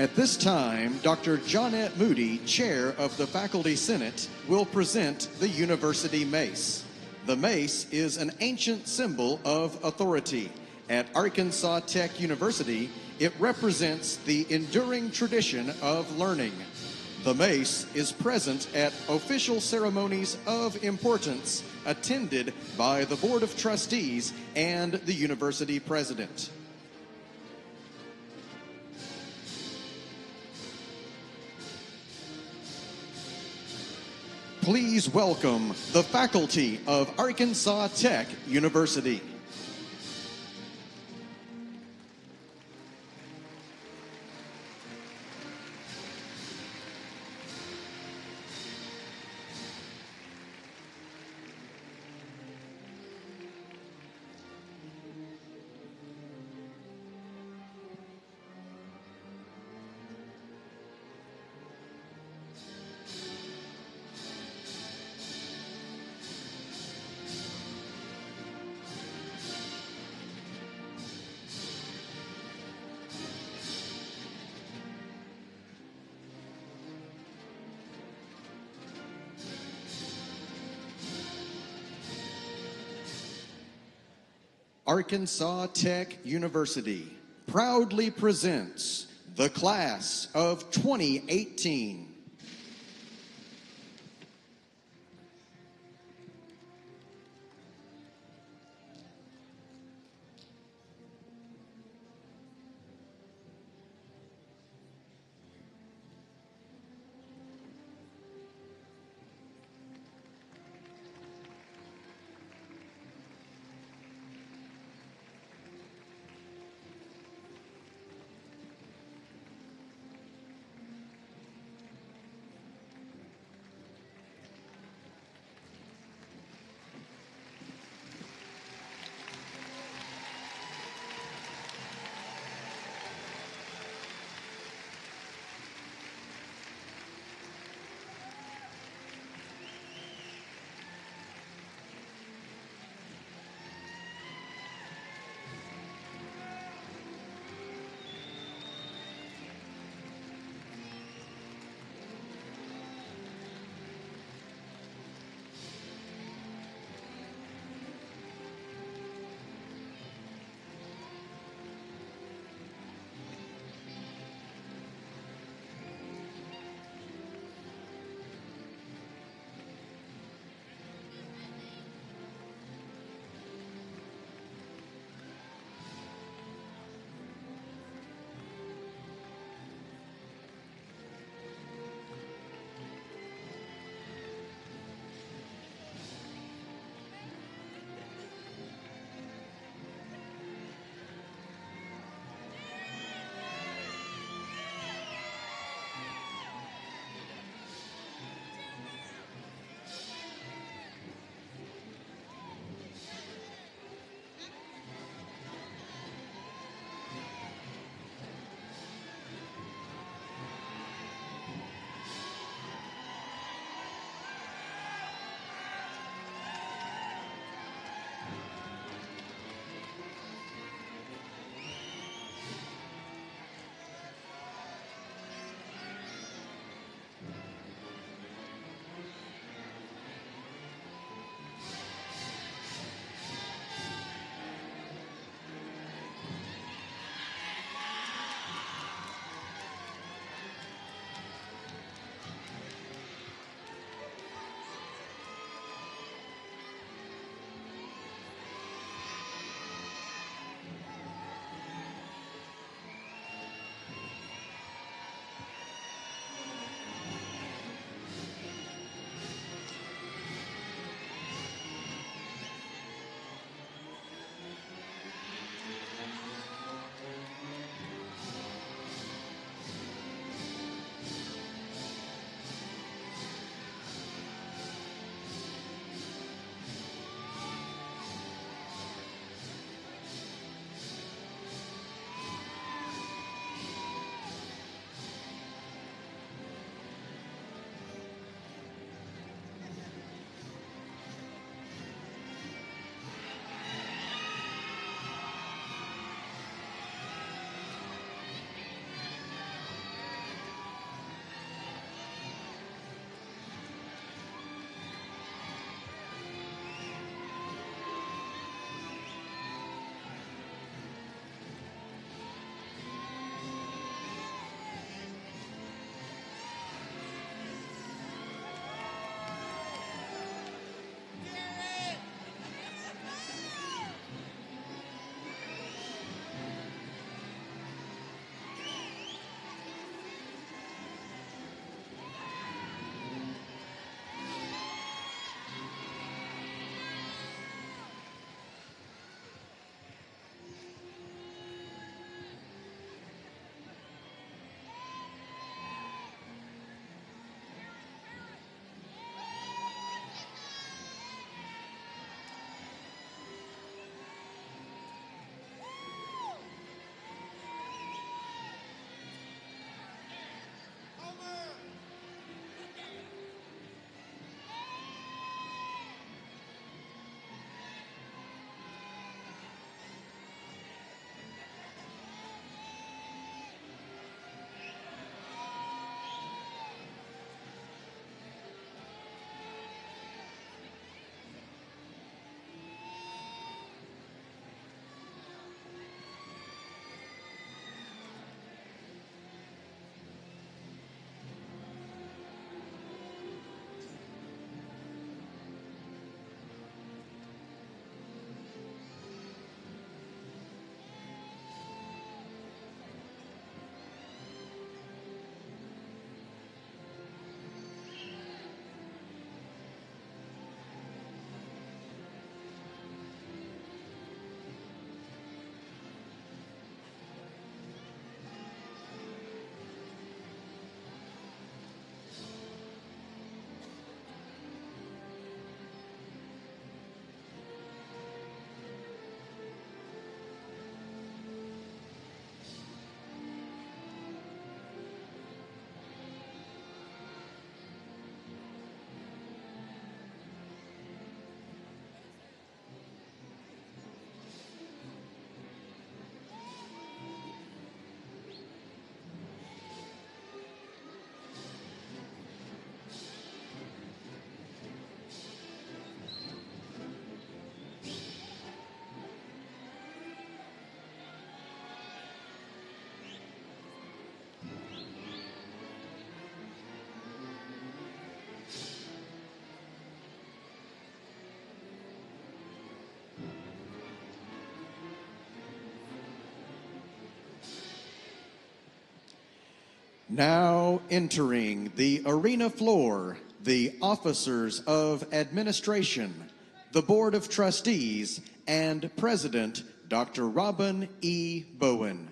At this time, Dr. Johnette Moody, Chair of the Faculty Senate, will present the University Mace. The mace is an ancient symbol of authority. At Arkansas Tech University, it represents the enduring tradition of learning. The mace is present at official ceremonies of importance attended by the Board of Trustees and the university president. Please welcome the faculty of Arkansas Tech University. Arkansas Tech University proudly presents the class of 2018. Now entering the arena floor, the officers of administration, the Board of Trustees, and President Dr. Robin E. Bowen.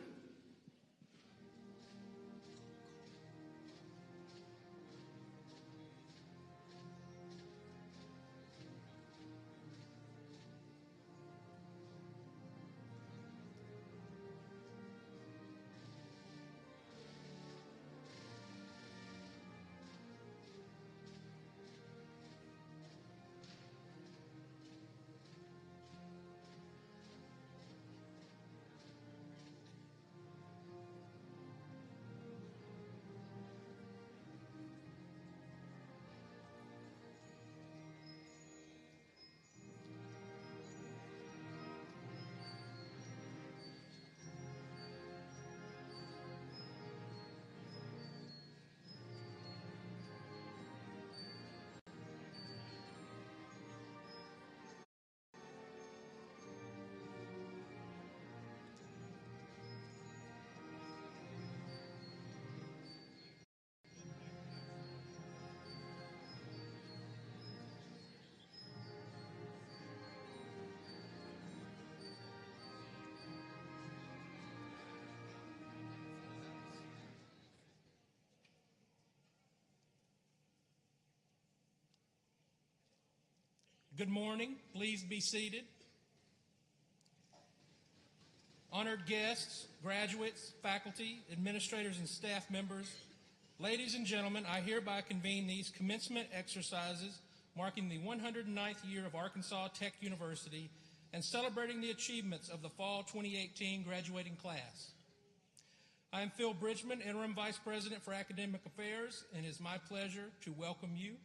Good morning. Please be seated. Honored guests, graduates, faculty, administrators, and staff members, ladies and gentlemen, I hereby convene these commencement exercises marking the 109th year of Arkansas Tech University and celebrating the achievements of the fall 2018 graduating class. I am Phil Bridgman, Interim Vice President for Academic Affairs, and it is my pleasure to welcome you.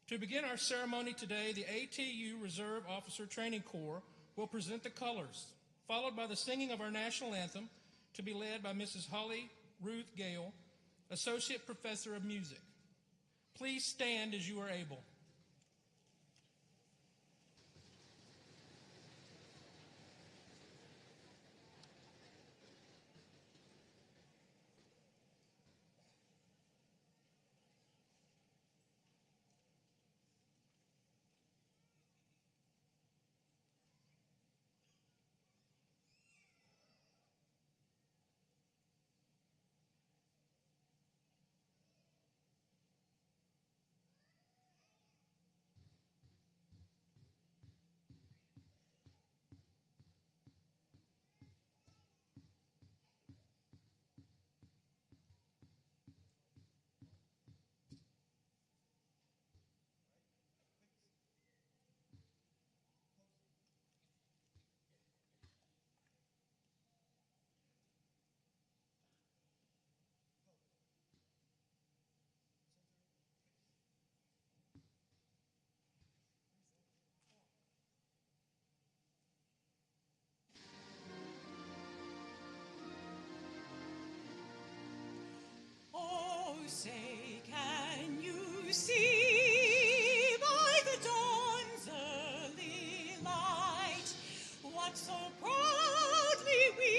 To begin our ceremony today, the ATU Reserve Officer Training Corps will present the colors, followed by the singing of our national anthem, to be led by Mrs. Holly Ruth Gale, Associate Professor of Music. Please stand as you are able. Say, can you see by the dawn's early light what so proudly we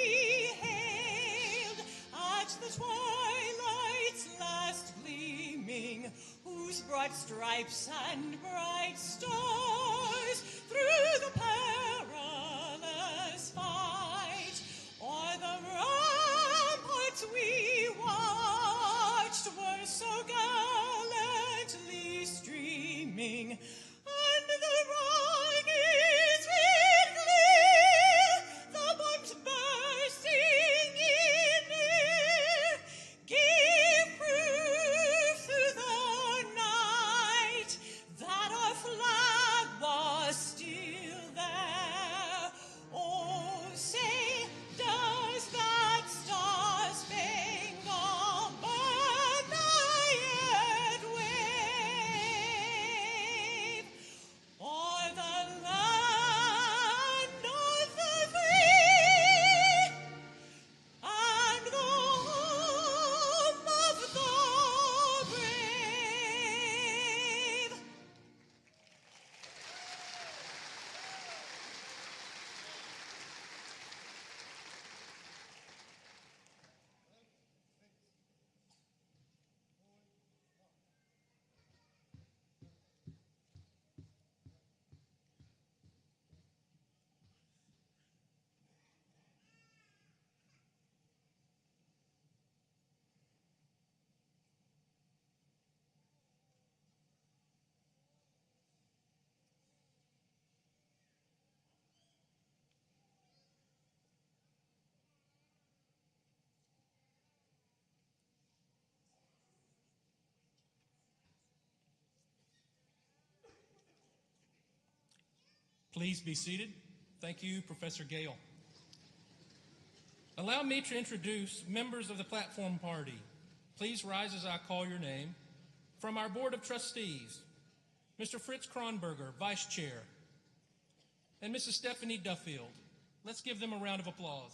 hailed at the twilight's last gleaming, whose broad stripes and bright stars through the perilous fight o'er the ramparts we watched were so gallantly streaming, and the rockets with glee, the bombs bursting in air, gave proof through the night that our flag Please be seated. Thank you, Professor Gale. Allow me to introduce members of the platform party. Please rise as I call your name. From our Board of Trustees, Mr. Fritz Kronberger, Vice Chair, and Mrs. Stephanie Duffield. Let's give them a round of applause.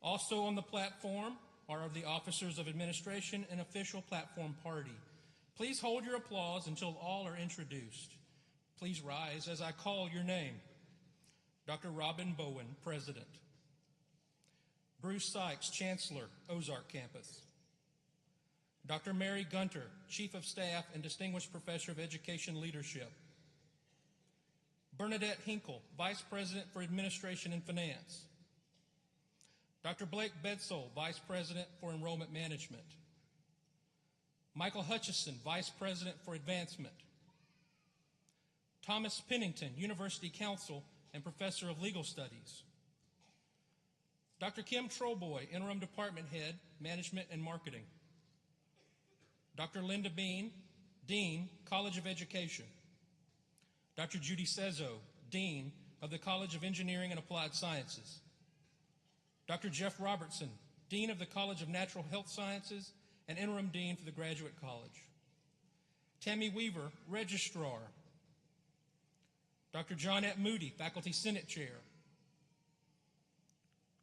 Also on the platform are the officers of administration and official platform party. Please hold your applause until all are introduced. Please rise as I call your name. Dr. Robin Bowen, President. Bruce Sykes, Chancellor, Ozark Campus. Dr. Mary Gunter, Chief of Staff and Distinguished Professor of Education Leadership. Bernadette Hinkle, Vice President for Administration and Finance. Dr. Blake Bedsole, Vice President for Enrollment Management. Michael Hutchison, Vice President for Advancement. Thomas Pennington, University Counsel and Professor of Legal Studies. Dr. Kim Trollboy, Interim Department Head, Management and Marketing. Dr. Linda Bean, Dean, College of Education. Dr. Judy Sezo, Dean of the College of Engineering and Applied Sciences. Dr. Jeff Robertson, Dean of the College of Natural Health Sciences and Interim Dean for the Graduate College. Tammy Weaver, Registrar. Dr. Johnette Moody, Faculty Senate Chair.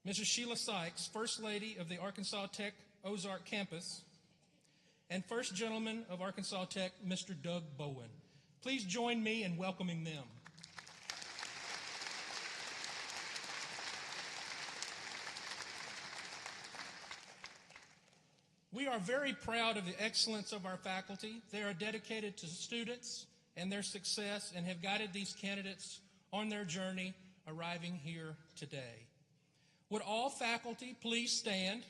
Mrs. Sheila Sykes, First Lady of the Arkansas Tech Ozark Campus, and First Gentleman of Arkansas Tech, Mr. Doug Bowen. Please join me in welcoming them. We are very proud of the excellence of our faculty. They are dedicated to students and their success and have guided these candidates on their journey arriving here today. Would all faculty please stand?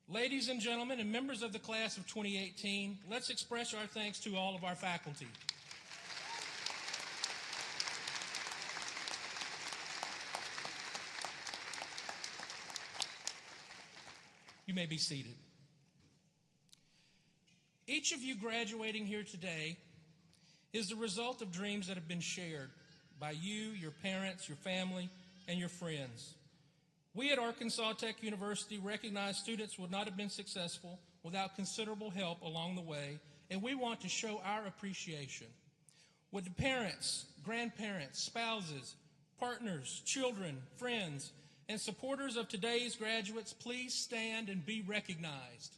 Ladies and gentlemen and members of the class of 2018, let's express our thanks to all of our faculty. You may be seated. Each of you graduating here today is the result of dreams that have been shared by you, your parents, your family, and your friends. We at Arkansas Tech University recognize students would not have been successful without considerable help along the way, and we want to show our appreciation. Would the parents, grandparents, spouses, partners, children, friends, and supporters of today's graduates please stand and be recognized?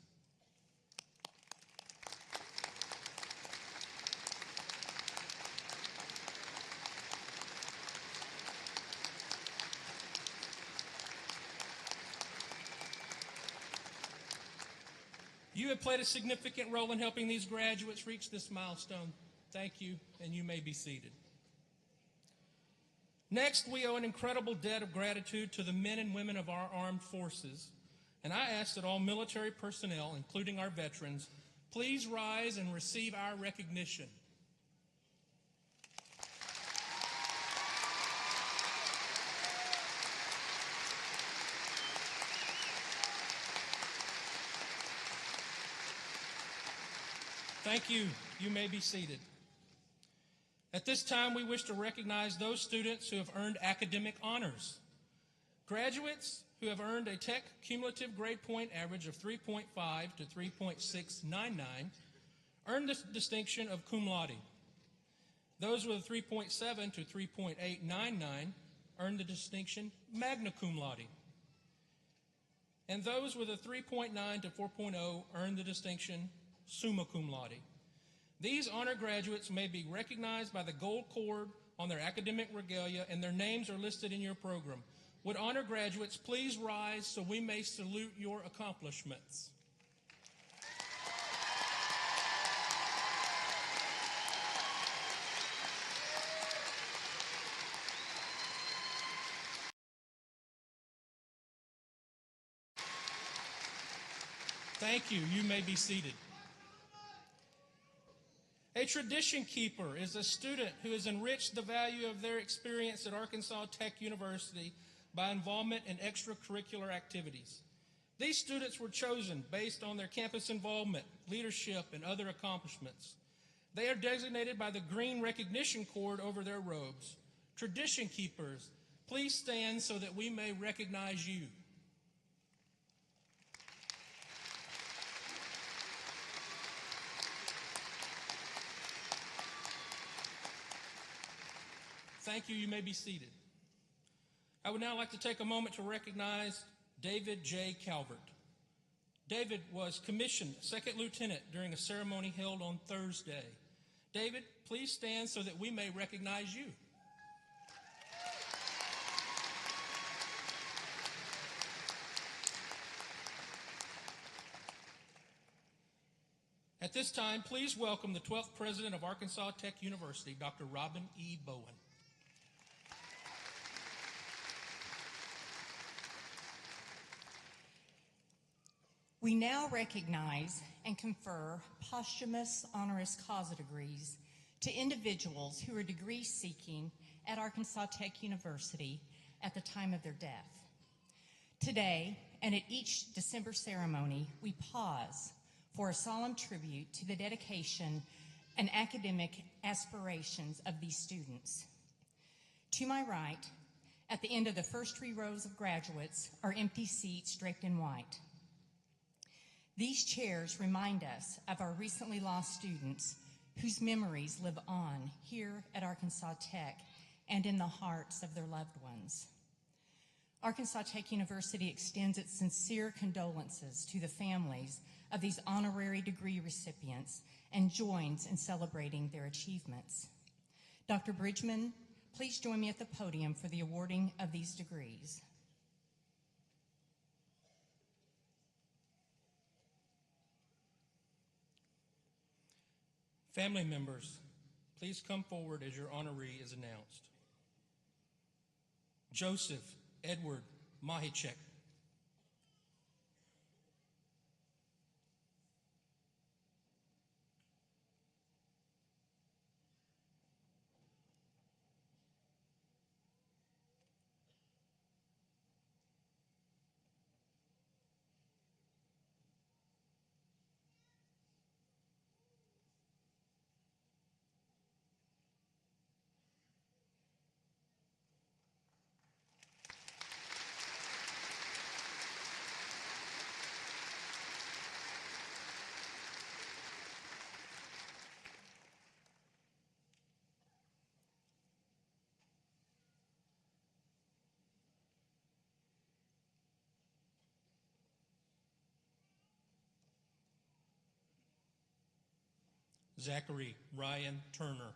You have played a significant role in helping these graduates reach this milestone. Thank you, and you may be seated. Next, we owe an incredible debt of gratitude to the men and women of our armed forces, and I ask that all military personnel, including our veterans, please rise and receive our recognition. Thank you. You may be seated. At this time, we wish to recognize those students who have earned academic honors. Graduates who have earned a Tech cumulative grade point average of 3.5 to 3.699 earned the distinction of cum laude. Those with a 3.7 to 3.899 earned the distinction magna cum laude. And those with a 3.9 to 4.0 earned the distinction summa cum laude. These honor graduates may be recognized by the gold cord on their academic regalia, and their names are listed in your program. Would honor graduates please rise so we may salute your accomplishments? Thank you. You may be seated. A tradition keeper is a student who has enriched the value of their experience at Arkansas Tech University by involvement in extracurricular activities. These students were chosen based on their campus involvement, leadership, and other accomplishments. They are designated by the green recognition cord over their robes. Tradition keepers, please stand so that we may recognize you. Thank you. You may be seated. I would now like to take a moment to recognize David J. Calvert. David was commissioned second lieutenant during a ceremony held on Thursday. David, please stand so that we may recognize you. At this time, please welcome the 12th President of Arkansas Tech University, Dr. Robin E. Bowen. We now recognize and confer posthumous honoris causa degrees to individuals who are degree seeking at Arkansas Tech University at the time of their death. Today, and at each December ceremony, we pause for a solemn tribute to the dedication and academic aspirations of these students. To my right, at the end of the first 3 rows of graduates, are empty seats draped in white. These chairs remind us of our recently lost students whose memories live on here at Arkansas Tech and in the hearts of their loved ones. Arkansas Tech University extends its sincere condolences to the families of these honorary degree recipients and joins in celebrating their achievements. Dr. Bridgman, please join me at the podium for the awarding of these degrees. Family members, please come forward as your honoree is announced. Joseph Edward Mahichek. Zachary Ryan Turner.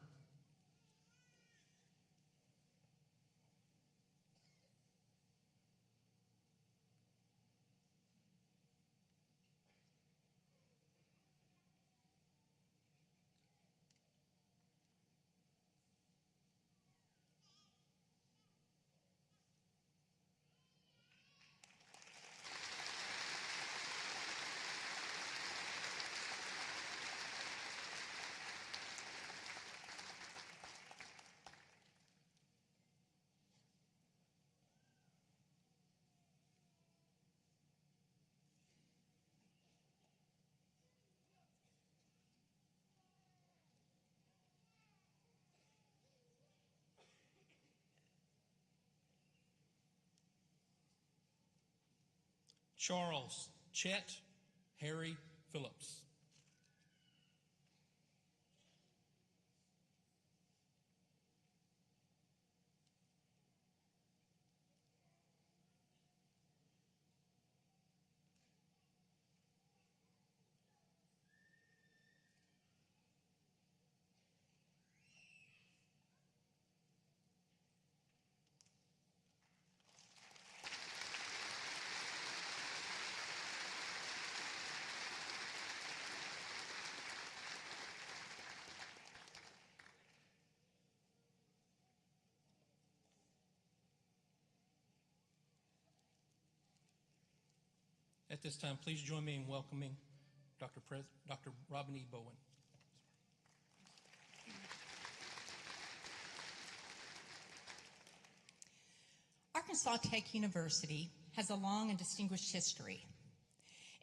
Charles Chet Harry Phillips. At this time, please join me in welcoming Dr. Robin E. Bowen. Arkansas Tech University has a long and distinguished history.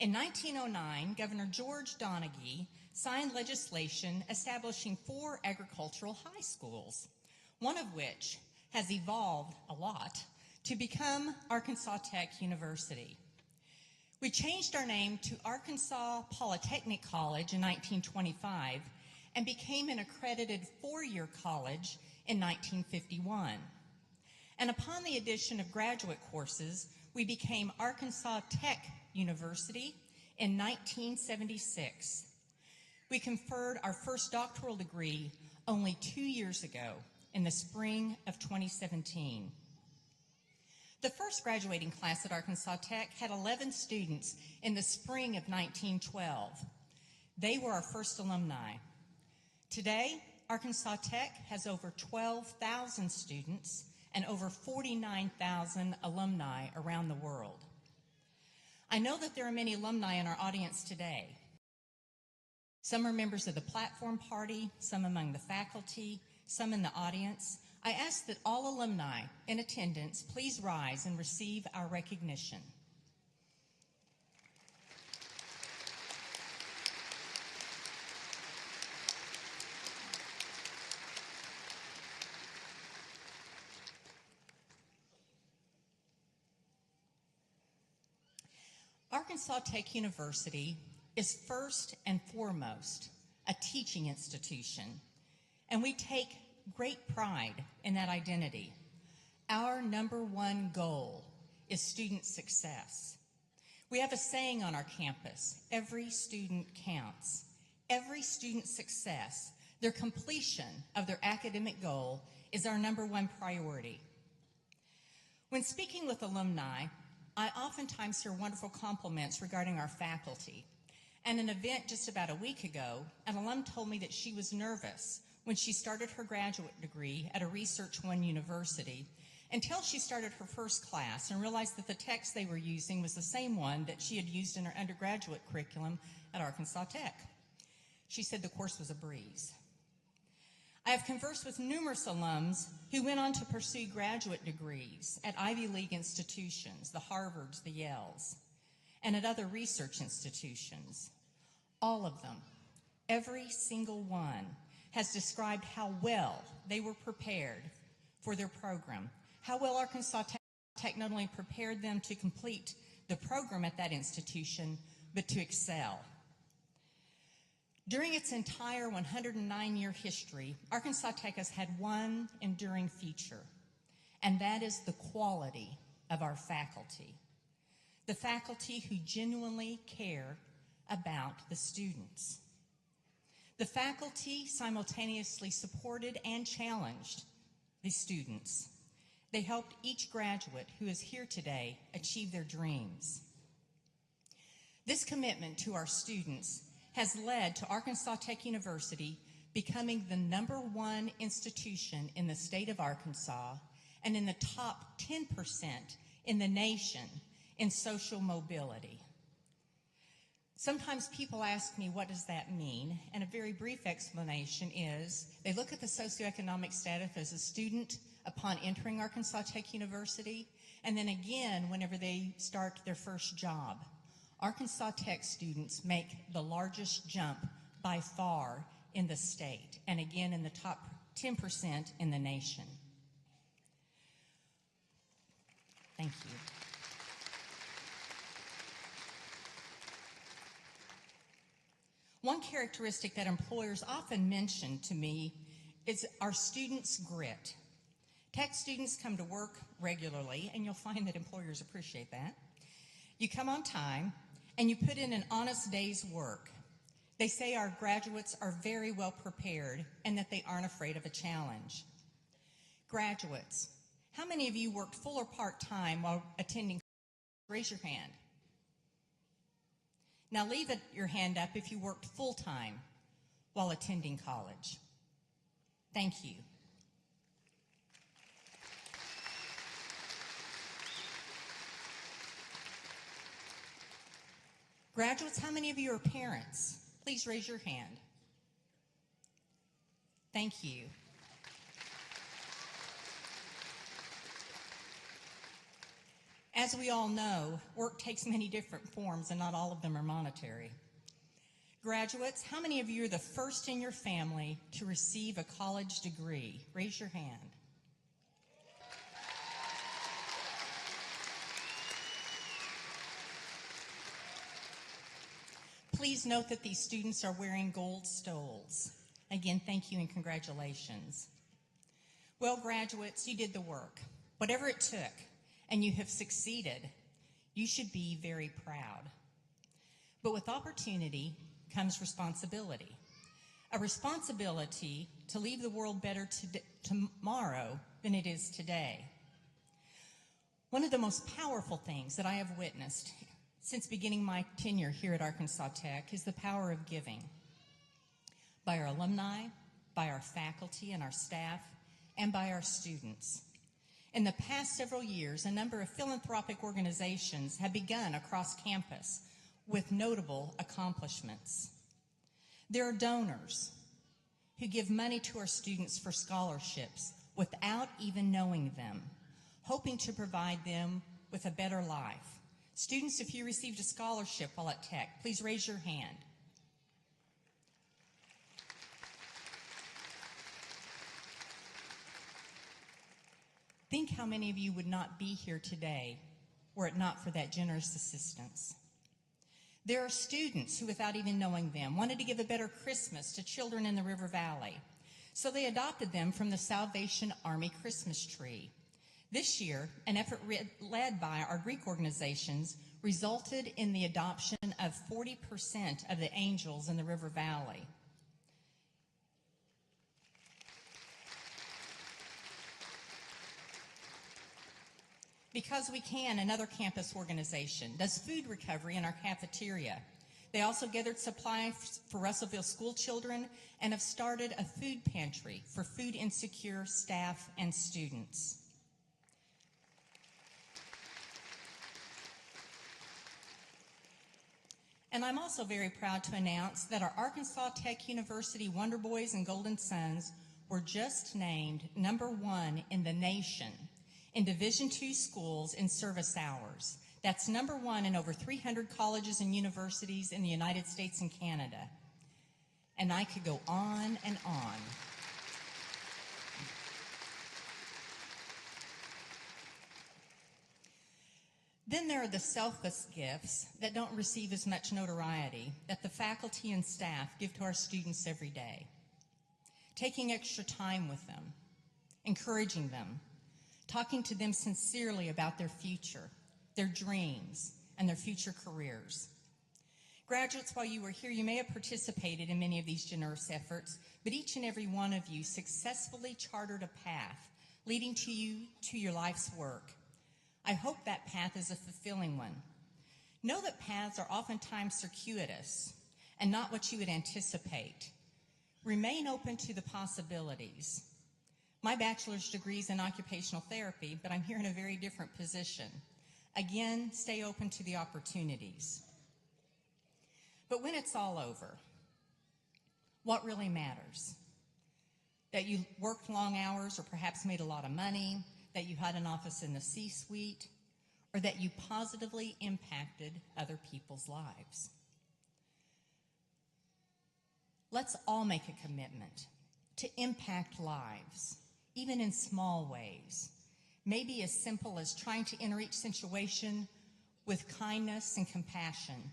In 1909, Governor George Donaghy signed legislation establishing 4 agricultural high schools, one of which has evolved a lot to become Arkansas Tech University. We changed our name to Arkansas Polytechnic College in 1925 and became an accredited 4-year college in 1951. And upon the addition of graduate courses, we became Arkansas Tech University in 1976. We conferred our first doctoral degree only 2 years ago in the spring of 2017. The first graduating class at Arkansas Tech had 11 students in the spring of 1912. They were our first alumni. Today, Arkansas Tech has over 12,000 students and over 49,000 alumni around the world. I know that there are many alumni in our audience today. Some are members of the platform party, some among the faculty, some in the audience. I ask that all alumni in attendance please rise and receive our recognition. Arkansas Tech University is first and foremost a teaching institution, and we take great pride in that identity. Our number one goal is student success. We have a saying on our campus, every student counts. Every student's success, their completion of their academic goal, is our number one priority. When speaking with alumni, I oftentimes hear wonderful compliments regarding our faculty. At an event just about a week ago, an alum told me that she was nervous when she started her graduate degree at a Research One university until she started her first class and realized that the text they were using was the same one that she had used in her undergraduate curriculum at Arkansas Tech. She said the course was a breeze. I have conversed with numerous alums who went on to pursue graduate degrees at Ivy League institutions, the Harvards, the Yales, and at other research institutions. All of them, every single one, has described how well they were prepared for their program, how well Arkansas Tech not only prepared them to complete the program at that institution, but to excel. During its entire 109-year history, Arkansas Tech has had one enduring feature, and that is the quality of our faculty. The faculty who genuinely care about the students. The faculty simultaneously supported and challenged the students. They helped each graduate who is here today achieve their dreams. This commitment to our students has led to Arkansas Tech University becoming the number one institution in the state of Arkansas and in the top 10% in the nation in social mobility. Sometimes people ask me, what does that mean? And a very brief explanation is they look at the socioeconomic status as a student upon entering Arkansas Tech University, and then again whenever they start their first job. Arkansas Tech students make the largest jump by far in the state, and again in the top 10% in the nation. Thank you. One characteristic that employers often mention to me is our students' grit. Tech students come to work regularly, and you'll find that employers appreciate that. You come on time, and you put in an honest day's work. They say our graduates are very well prepared and that they aren't afraid of a challenge. Graduates, how many of you worked full or part-time while attending? Raise your hand. Now leave your hand up if you worked full-time while attending college. Thank you. Graduates, how many of you are parents? Please raise your hand. Thank you. As we all know, work takes many different forms and not all of them are monetary. Graduates, how many of you are the first in your family to receive a college degree? Raise your hand. Please note that these students are wearing gold stoles. Again, thank you and congratulations. Well, graduates, you did the work, whatever it took, and you have succeeded. You should be very proud. But with opportunity comes responsibility. A responsibility to leave the world better tomorrow than it is today. One of the most powerful things that I have witnessed since beginning my tenure here at Arkansas Tech is the power of giving. By our alumni, by our faculty and our staff, and by our students. In the past several years, a number of philanthropic organizations have begun across campus with notable accomplishments. There are donors who give money to our students for scholarships without even knowing them, hoping to provide them with a better life. Students, if you received a scholarship while at Tech, please raise your hand. Think how many of you would not be here today were it not for that generous assistance. There are students who, without even knowing them, wanted to give a better Christmas to children in the River Valley, so they adopted them from the Salvation Army Christmas tree. This year, an effort led by our Greek organizations resulted in the adoption of 40% of the angels in the River Valley. Because We Can, another campus organization, does food recovery in our cafeteria. They also gathered supplies for Russellville school children and have started a food pantry for food insecure staff and students. And I'm also very proud to announce that our Arkansas Tech University Wonder Boys and Golden Sons were just named #1 in the nation in Division II schools in service hours. That's #1 in over 300 colleges and universities in the United States and Canada. And I could go on and on. Then there are the selfless gifts that don't receive as much notoriety that the faculty and staff give to our students every day. Taking extra time with them, encouraging them, talking to them sincerely about their future, their dreams, and their future careers. Graduates, while you were here, you may have participated in many of these generous efforts, but each and every one of you successfully chartered a path leading to you to your life's work. I hope that path is a fulfilling one. Know that paths are oftentimes circuitous and not what you would anticipate. Remain open to the possibilities. My bachelor's degree is in occupational therapy, but I'm here in a very different position. Again, stay open to the opportunities. But when it's all over, what really matters? That you worked long hours or perhaps made a lot of money, that you had an office in the C-suite, or that you positively impacted other people's lives. Let's all make a commitment to impact lives, even in small ways. Maybe as simple as trying to enter each situation with kindness and compassion.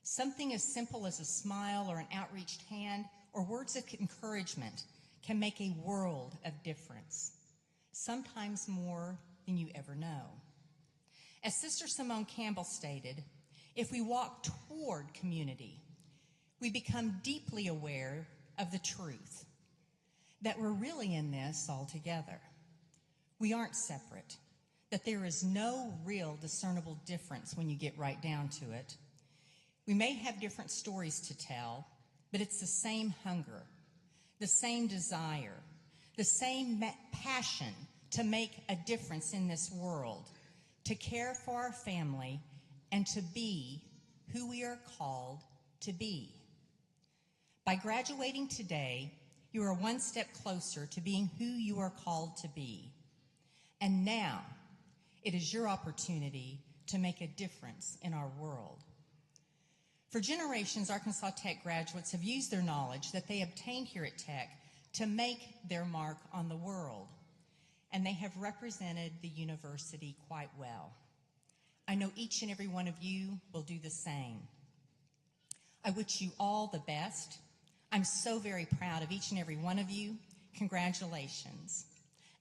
Something as simple as a smile or an outreached hand or words of encouragement can make a world of difference, sometimes more than you ever know. As Sister Simone Campbell stated, if we walk toward community, we become deeply aware of the truth, that we're really in this all together. We aren't separate, that there is no real discernible difference when you get right down to it. We may have different stories to tell, but it's the same hunger, the same desire, the same passion to make a difference in this world, to care for our family, and to be who we are called to be. By graduating today, you are one step closer to being who you are called to be. And now It is your opportunity to make a difference in our world. For generations, Arkansas Tech graduates have used their knowledge that they obtained here at Tech to make their mark on the world, and they have represented the university quite well. I know each and every one of you will do the same. I wish you all the best. I'm so very proud of each and every one of you. Congratulations.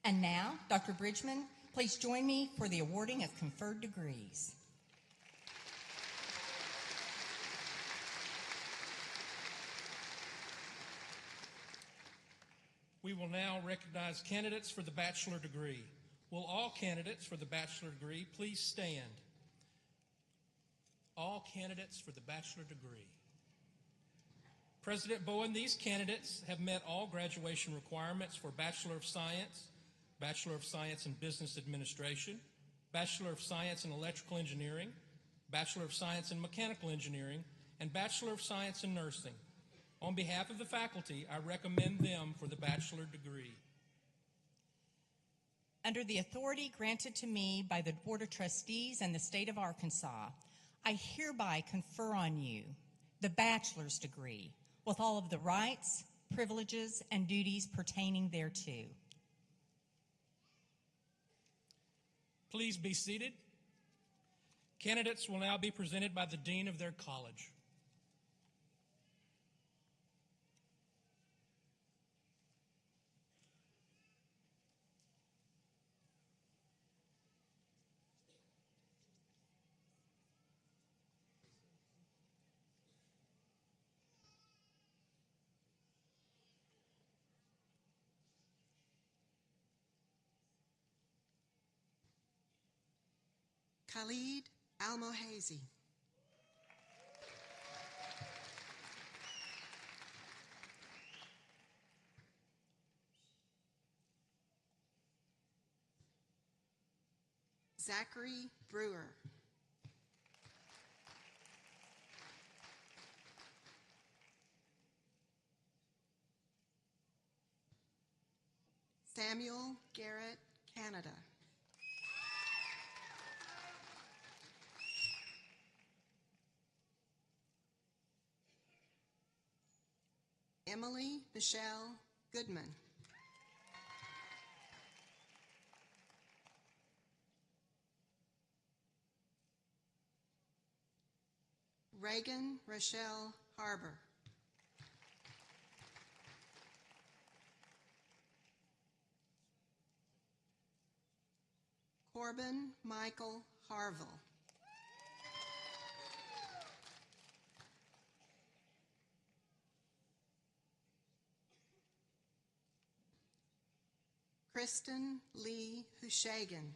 And now, Dr. Bridgman, please join me for the awarding of conferred degrees. We will now recognize candidates for the bachelor degree. Will all candidates for the bachelor degree please stand? All candidates for the bachelor degree. President Bowen, these candidates have met all graduation requirements for Bachelor of Science in Business Administration, Bachelor of Science in Electrical Engineering, Bachelor of Science in Mechanical Engineering, and Bachelor of Science in Nursing. On behalf of the faculty, I recommend them for the bachelor degree. Under the authority granted to me by the Board of Trustees and the State of Arkansas, I hereby confer on you the bachelor's degree with all of the rights, privileges, and duties pertaining thereto. Please be seated. Candidates will now be presented by the dean of their college. Khalid Almohazy. Zachary Brewer. Samuel Garrett Canada. Emily Michelle Goodman. Reagan Rochelle Harbor. Corbin Michael Harville. Kristen Lee Hushagan.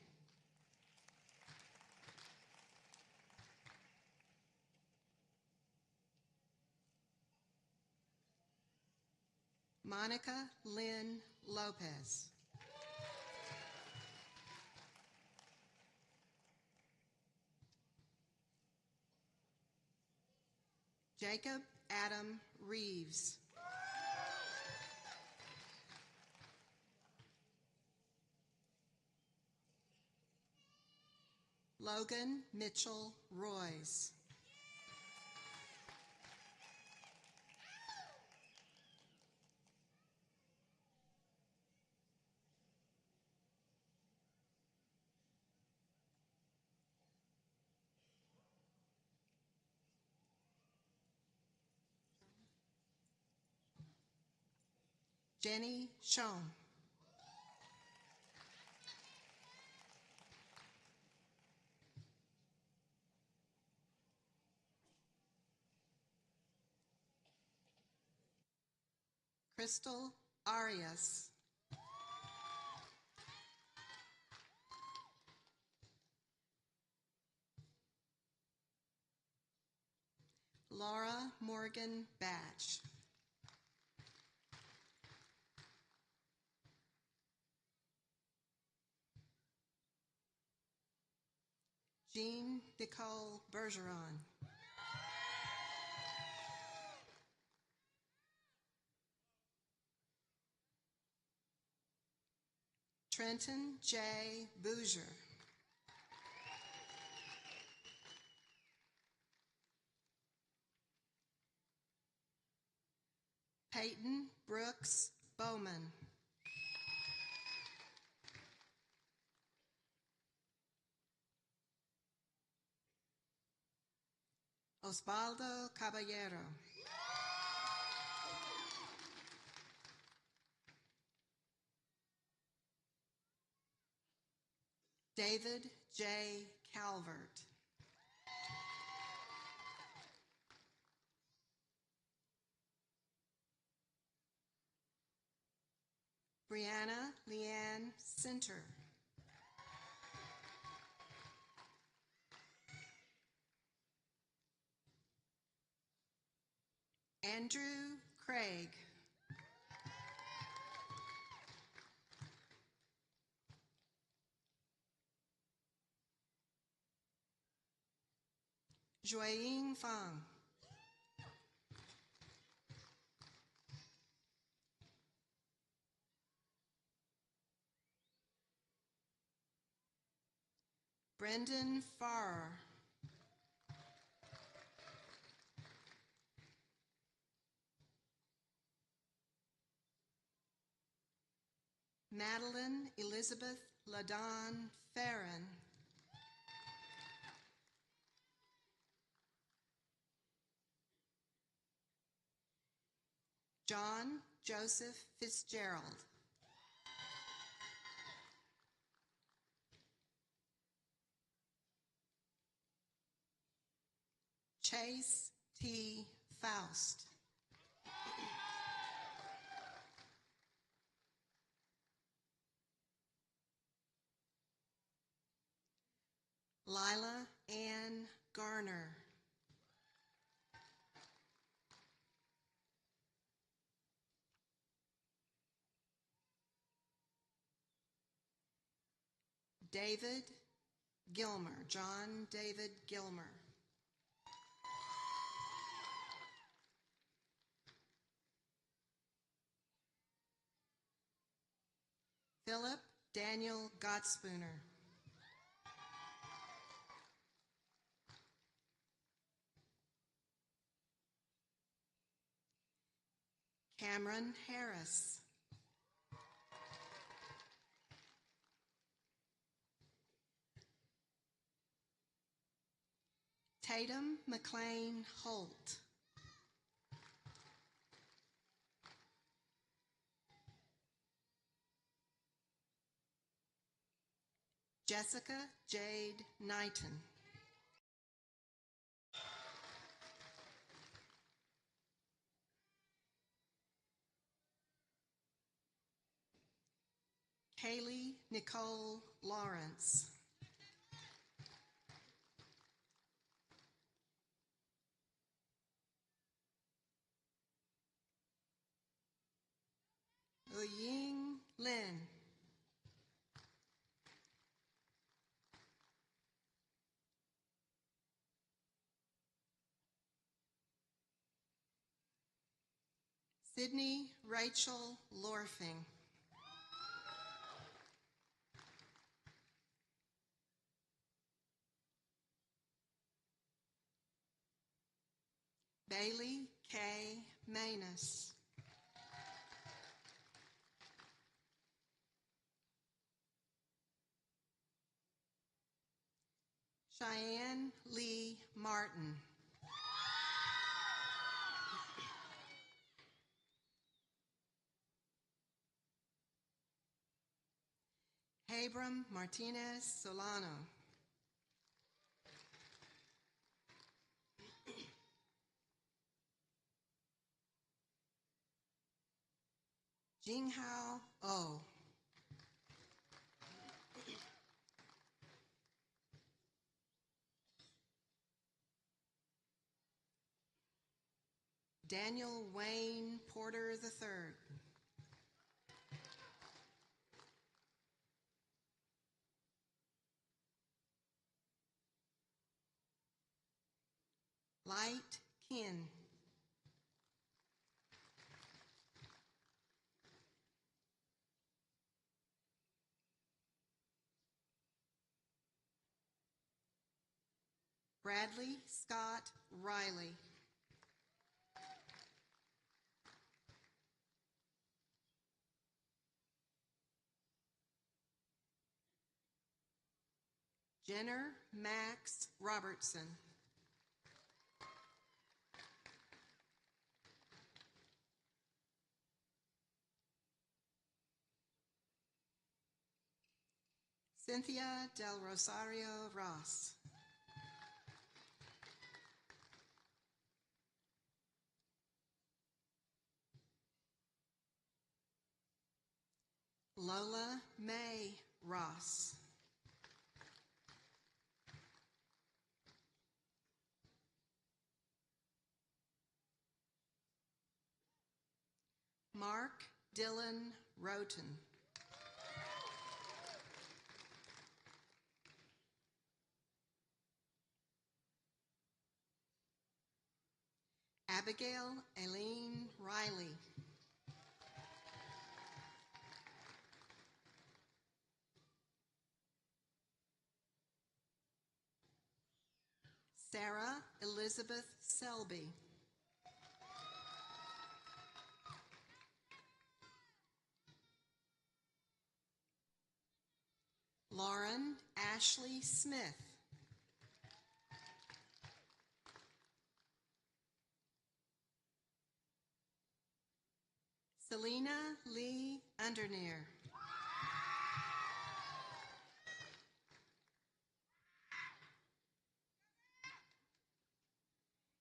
Monica Lynn Lopez. Jacob Adam Reeves. Logan Mitchell Royce. Jenny Schoen. Crystal Arias. Laura Morgan Batch. Jean Nicole Bergeron. Trenton J. Bouger. Peyton Brooks Bowman. Osvaldo Caballero. David J. Calvert. Brianna Leanne Center. Andrew Craig. Jueying Fang. Brendan Farrer. Madeline Elizabeth Ladon Farron. John Joseph Fitzgerald. Chase T. Faust. Lila Ann Garner. David Gilmer, John David Gilmer. Philip Daniel Gottspooner. Cameron Harris. Tatum McLean Holt. Jessica Jade Knighton. Kaylee Nicole Lawrence. Uying Lin. Sydney Rachel Lorfing. Bailey K. Manus. Cheyenne Lee Martin. Abram Martinez Solano. Jinghao Oh. Daniel Wayne Porter III. Light Kin. Bradley Scott Riley. Jenner Max Robertson. Cynthia Del Rosario Ross. Lola May Ross. Mark Dylan Roten. Abigail Aileen Riley. Sarah Elizabeth Selby. Lauren Ashley Smith. Selena Lee Undernear.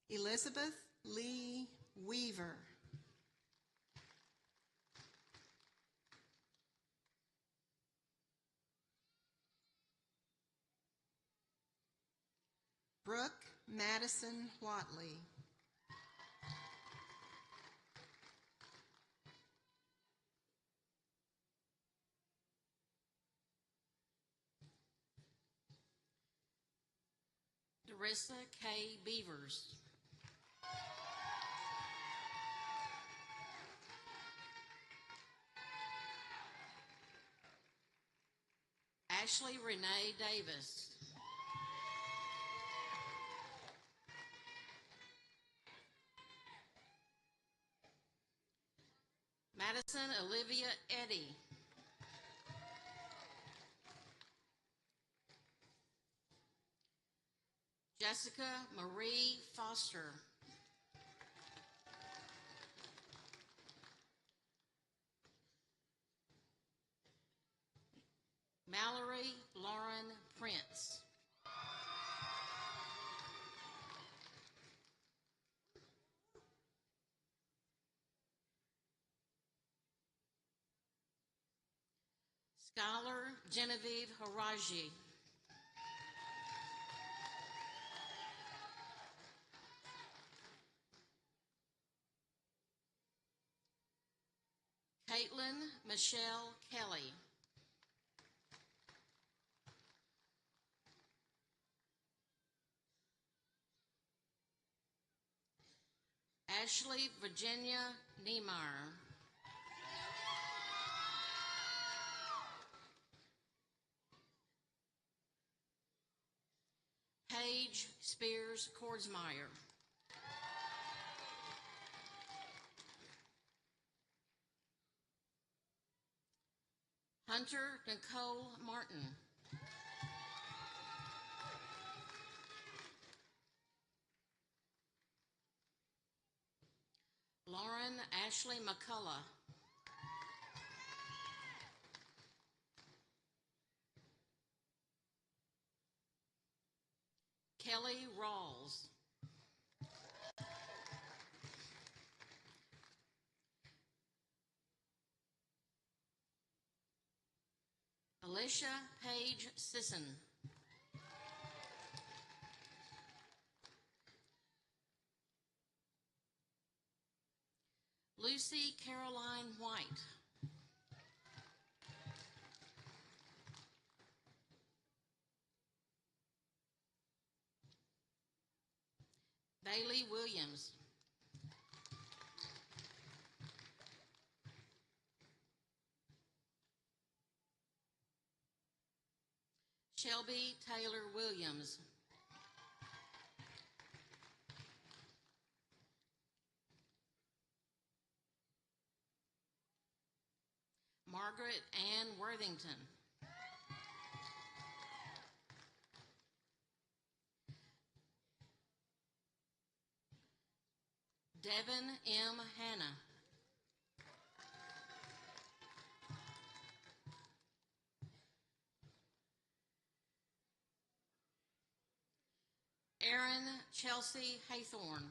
Elizabeth Lee Weaver. Brooke Madison Watley. Darissa K. Beavers. Ashley Renee Davis. Madison Olivia Eddy. Jessica Marie Foster. Mallory Lauren Prince. Scholar Genevieve Haraji. Caitlin Michelle Kelly. Ashley Virginia Niemeyer. Paige Spears Kordsmeyer. Hunter Nicole Martin. Lauren Ashley McCullough. Kelly Rawls. Alicia Page Sisson. Lucy Caroline White. Bailey Williams. Shelby Taylor Williams. Margaret Ann Worthington. Devin M. Hanna. Erin Chelsea Haythorne.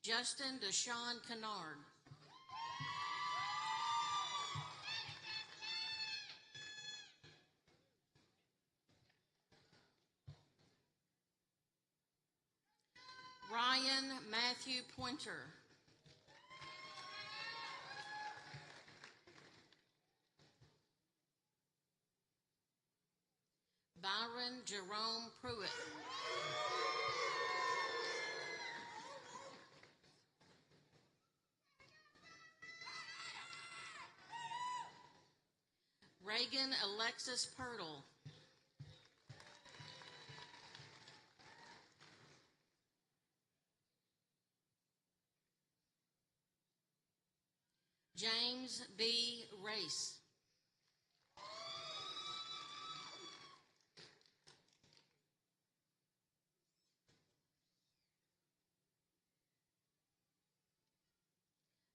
Justin Deshawn Kennard. Ryan Matthew Pointer. Byron Jerome Pruitt. Reagan Alexis Pirtle. James B. Race.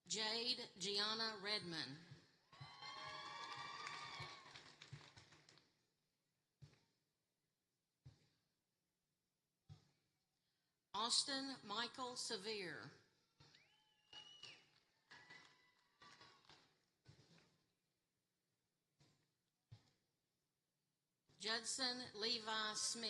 Jade Gianna Redmond. Austin Michael Severe. Judson Levi Smith.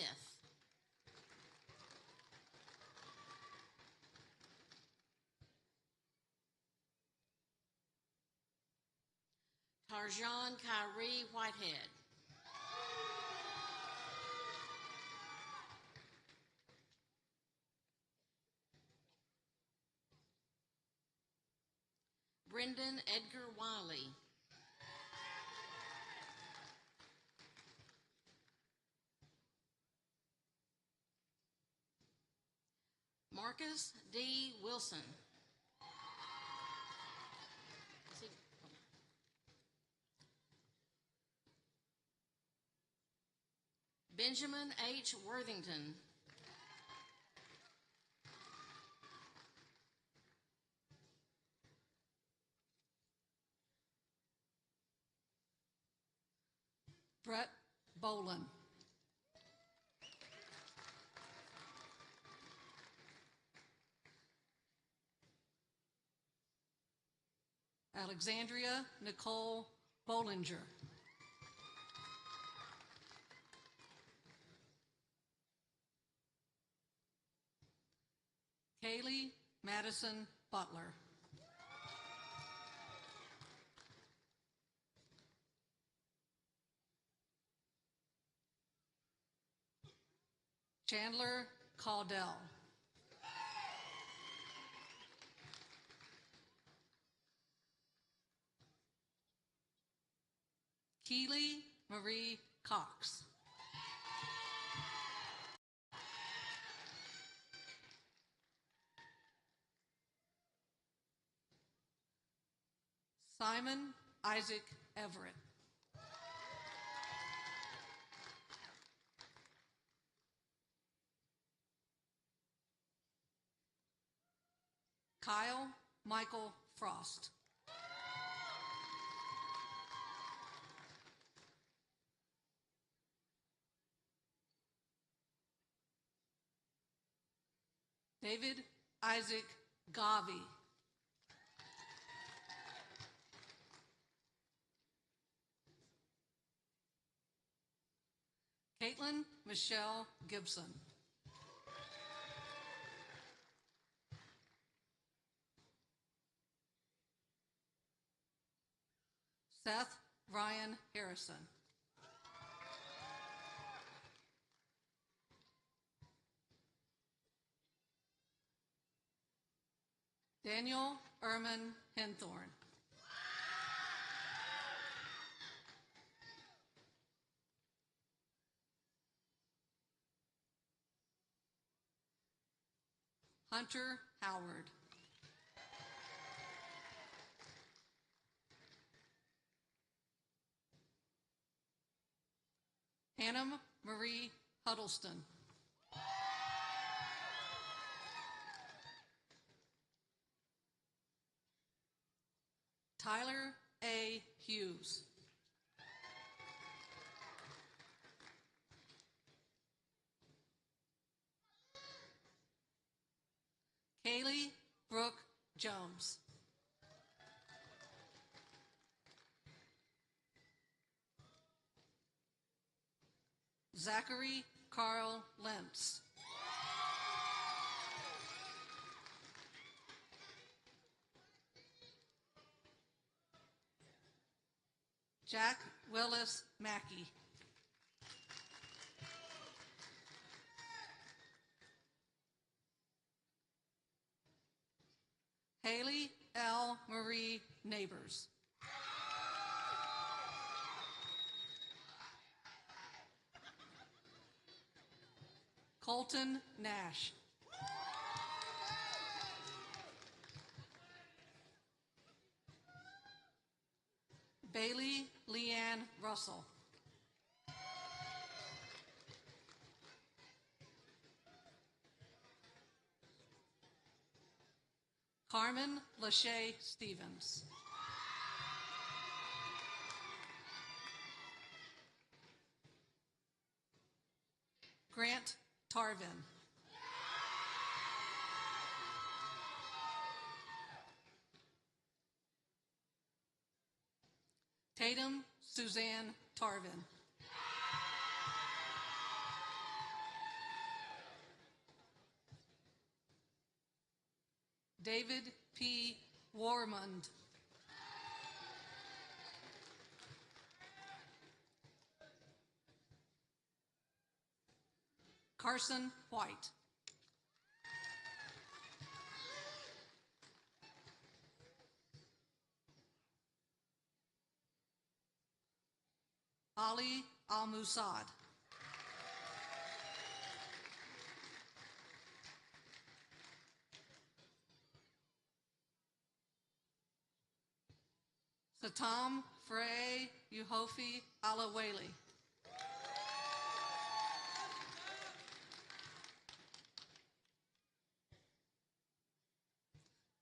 Tarjan Kyrie Whitehead. Brendan Edgar Wiley. Marcus D. Wilson. Benjamin H. Worthington. Brett Bolin. Alexandria Nicole Bollinger. Kaylee Madison Butler. Chandler Caudell. Keely Marie Cox. Simon Isaac Everett. Kyle Michael Frost. David Isaac Gavi. Caitlin Michelle Gibson. Seth Ryan Harrison. Daniel Erman Henthorn. Hunter Howard. Hannah Marie Huddleston. Tyler A. Hughes. Kaylee Brooke Jones. Zachary Carl Lentz. Jack Willis Mackey. Haley L. Marie Neighbors. Colton Nash. Bailey Leanne Russell. Carmen Lachey Stevens. Grant Tarvin. Tatum Suzanne Tarvin. David P. Warmond. Carson White. Ali Al-Musad. Satam Frey Uhofi Alaweli.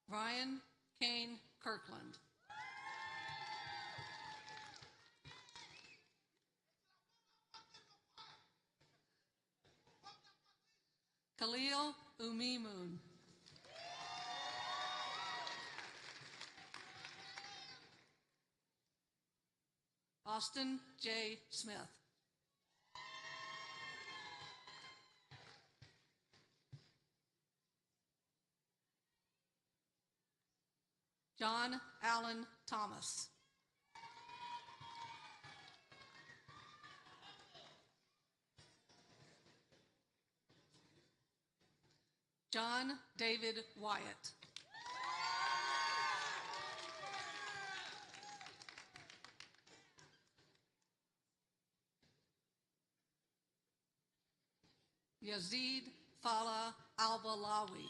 Ryan Kane Kirkland. Khalil Umimun. Austin J. Smith. John Allen Thomas. John David Wyatt. Yazid Fala Al-Balawi.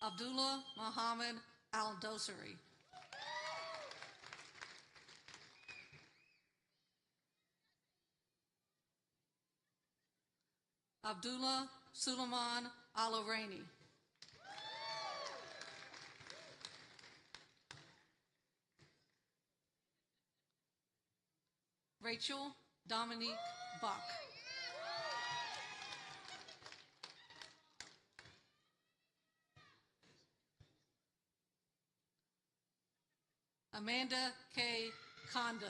Abdullah Muhammad Al-Dosari. Abdullah Suleiman Al-Araini. Rachel Dominique Buck. Amanda K. Condon.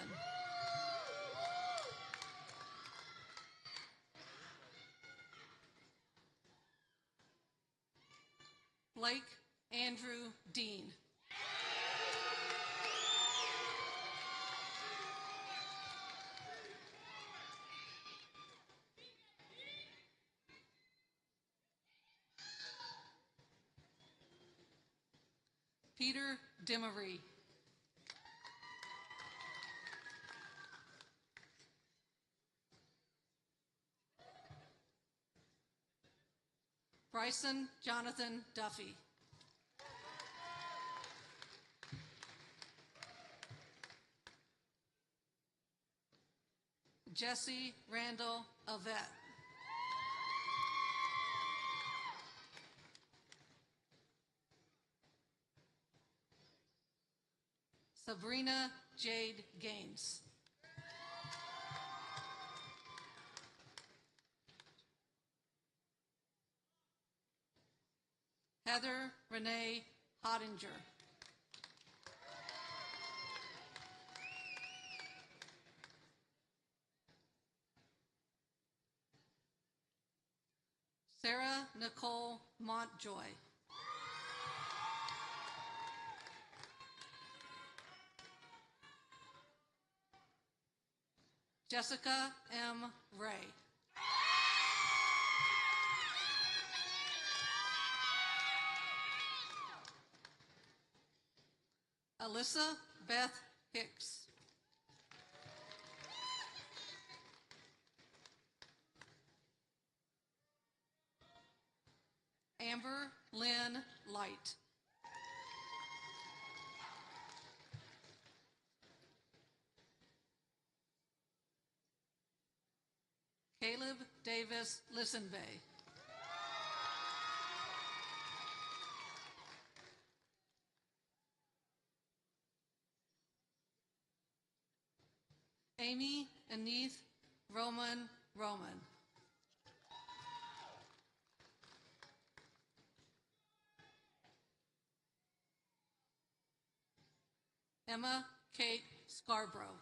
Blake Andrew Dean. Peter Demery. Bryson Jonathan Duffy. Jesse Randall Avett. Sabrina Jade Gaines. Heather Renee Hottinger. Sarah Nicole Montjoy. Jessica M. Ray. Alyssa Beth Hicks. Amber Lynn Light. Caleb Davis Lissenbay. Amy Aneth Roman. Emma Kate Scarborough.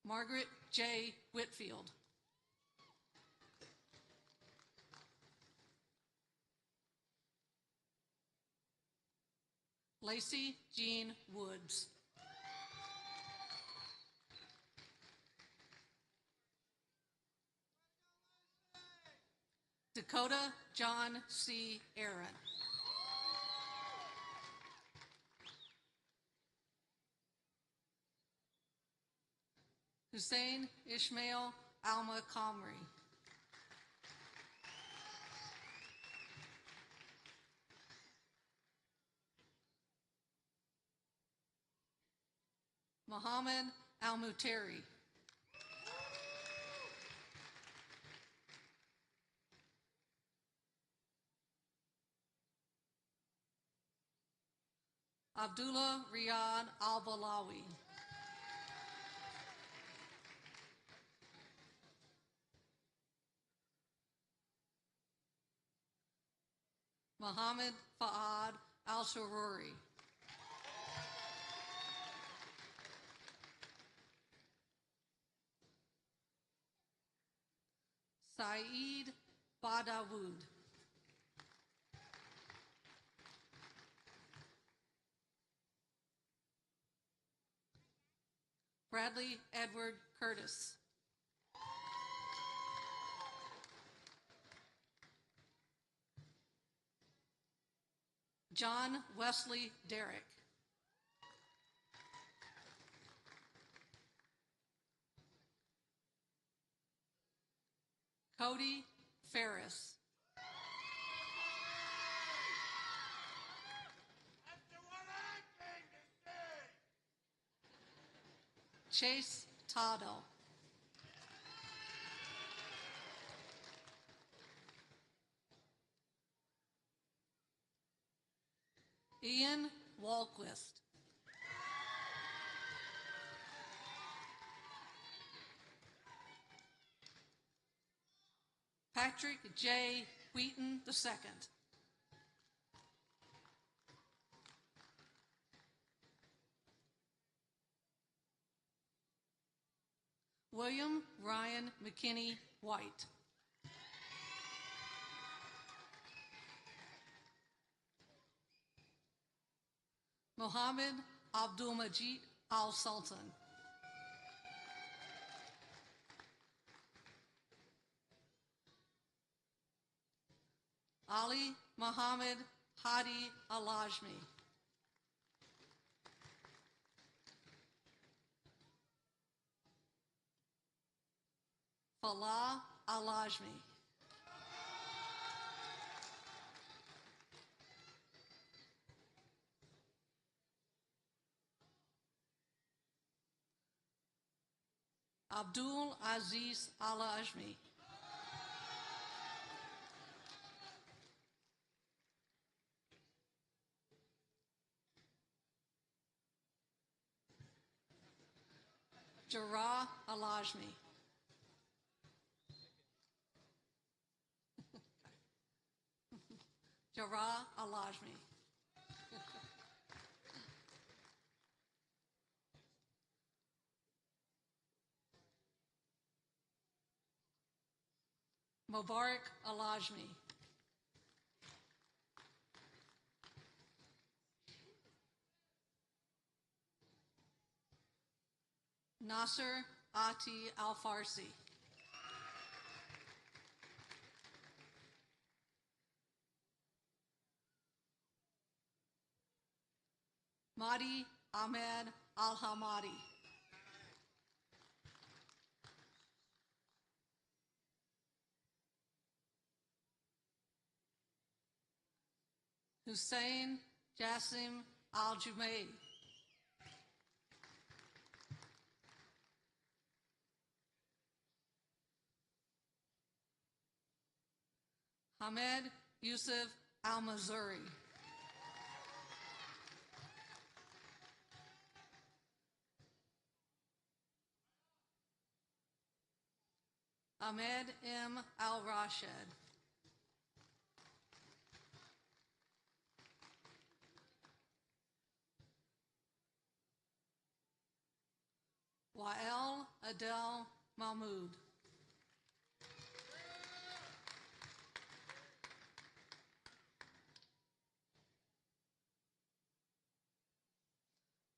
Margaret J. Whitfield. Lacey Jean Woods. Dakota John C. Aaron. Hussein Ishmael Alma Comrie. Mohammed Al-Muteri. Abdullah Riyad Al-Balawi. Mohammed Fa'ad Al-Sururi. Saeed Badawood. Bradley Edward Curtis. John Wesley Derrick. Cody Ferris. Chase Tado. Ian Walquist. Patrick J. Wheaton II. William Ryan McKinney White. Mohammed Abdul-Majid Al-Sultan. Ali Muhammad Hadi Al-Ajmi. Falah Al-Ajmi. Abdul Aziz Al Ajmi. Jarrah Al Ajmi. Jarrah Al Ajmi. Mubarak Al Ajmi. Nasser Ati Al Farsi. Mahdi Ahmed Al Hamadi. Hussein Jassim Al Jumaid. Hamed Yusuf Al Mazuri. Ahmed M. Al Rashid. Wael Adel Mahmoud.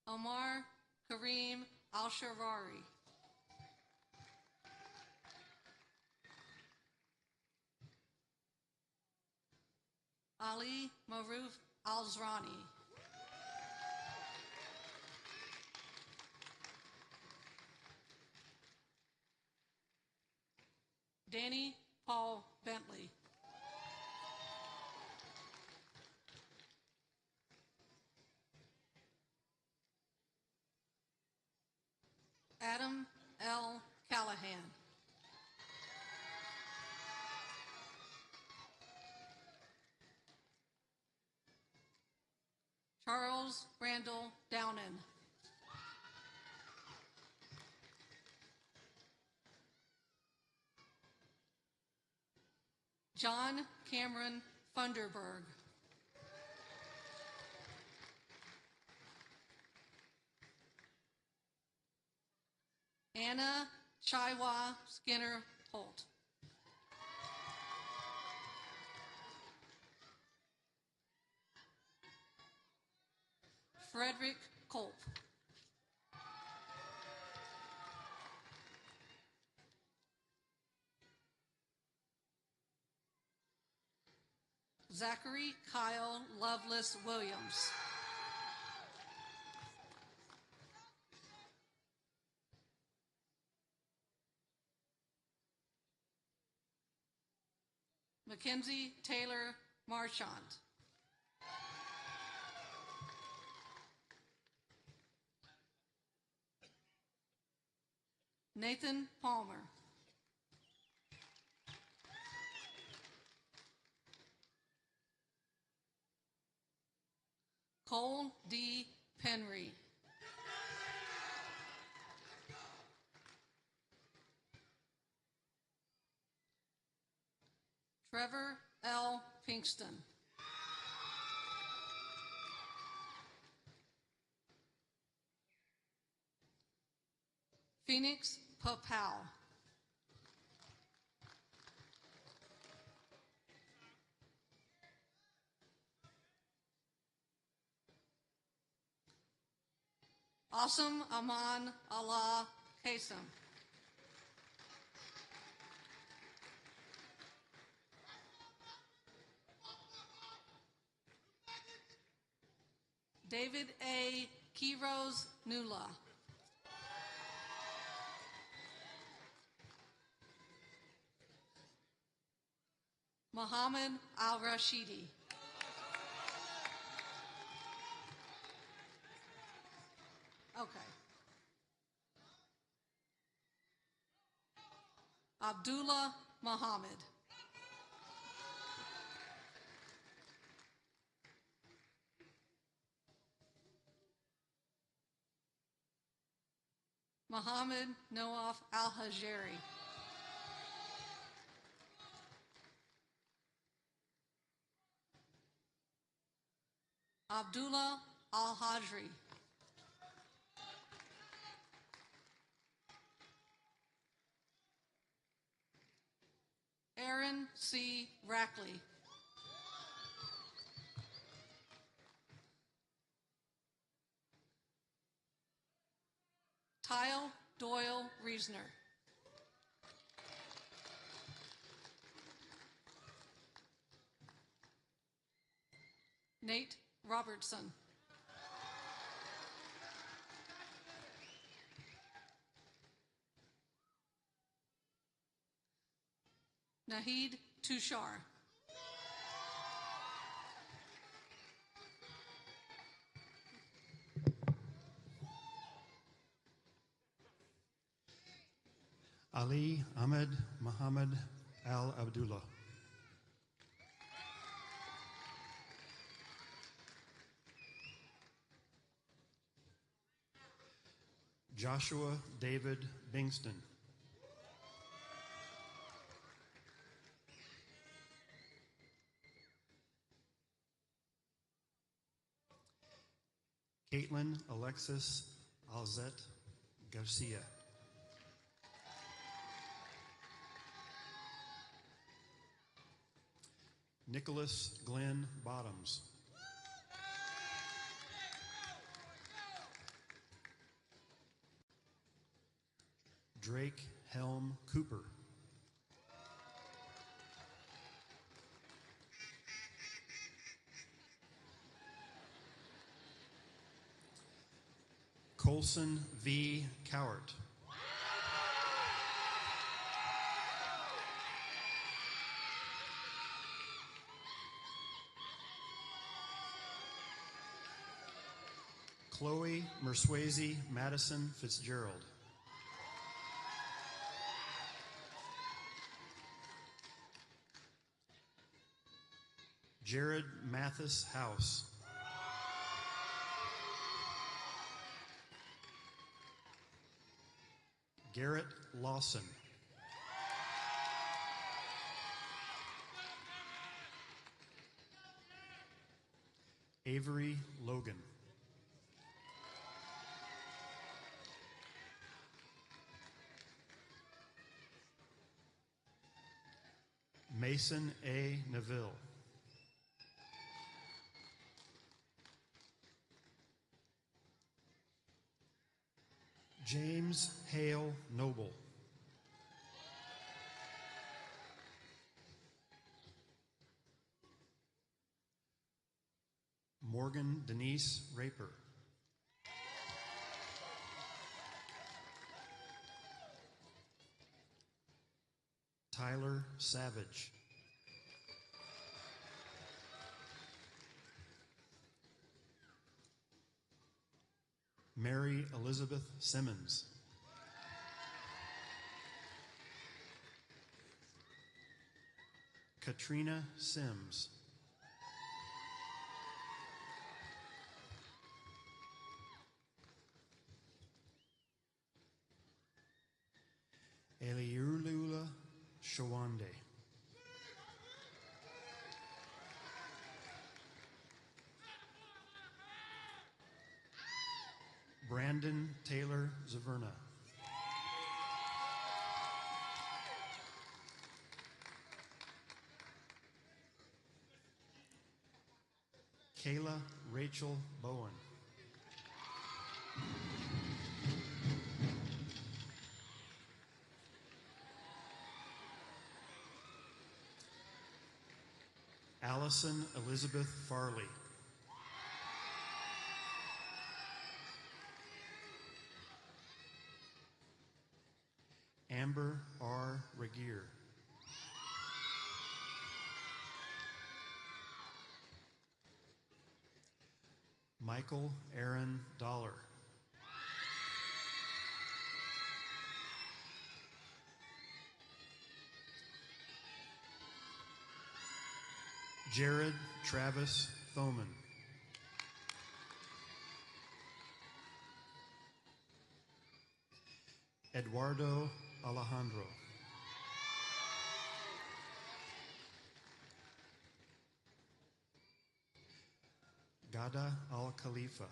Omar Kareem Al-Sharari. Ali Maruf Al-Zrani. Danny Paul Bentley. Adam L. Callahan. Charles Randall Downen. John Cameron Funderburg. Anna Chaiwa Skinner Holt. Frederick Culp. Zachary Kyle Lovelace Williams. Mackenzie Taylor Marchant. Nathan Palmer. Cole D. Penry. Trevor L. Pinkston. Phoenix Papal. Awesome Aman Allah Kasem. David A. Kiros Nula. Muhammad Al-Rashidi. Okay. Abdullah Muhammad. Muhammad Noaf Al-Hajeri. Abdullah Al-Hajri. Aaron C. Rackley. Tyle Doyle Reesner. Nate Robertson. Nahid Tushar. Ali Ahmed Muhammad Al Abdullah. Joshua David Bingston. Caitlin Alexis Alzette Garcia. Nicholas Glenn Bottoms. Drake Helm Cooper. Colson V. Cowart. Chloe Merswazy Madison Fitzgerald. Jared Mathis House. Garrett Lawson. Avery Logan. Mason A. Neville. James Hale Noble. Morgan Denise Raper. Tyler Savage. Mary Elizabeth Simmons. Katrina Sims. Eliulula Shawande. Brandon Taylor Zaverna. Kayla Rachel Bowen. Allison Elizabeth Farley. Amber R. Regier. Michael Aaron Dollar. Jared Travis Thoman. Eduardo Alejandro. Gada Al Khalifa.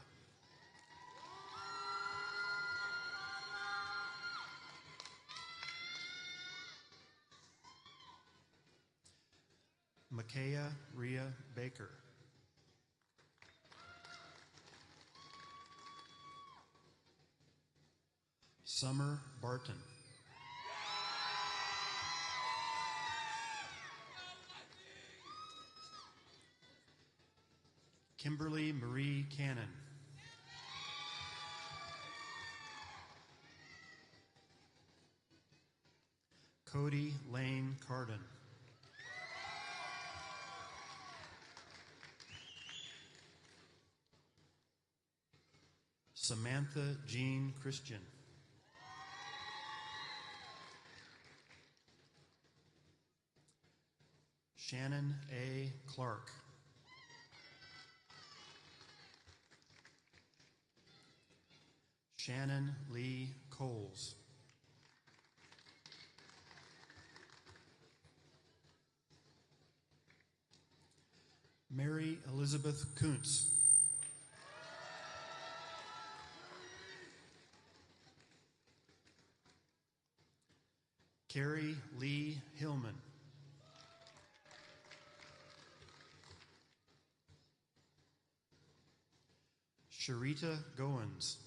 Makaya Rhea Baker. Summer Barton. Kimberly Marie Cannon. Cody Lane Carden. Samantha Jean Christian. Shannon A. Clark. Shannon Lee Coles. Mary Elizabeth Kuntz. Carrie Lee Hillman. Sharita Goins.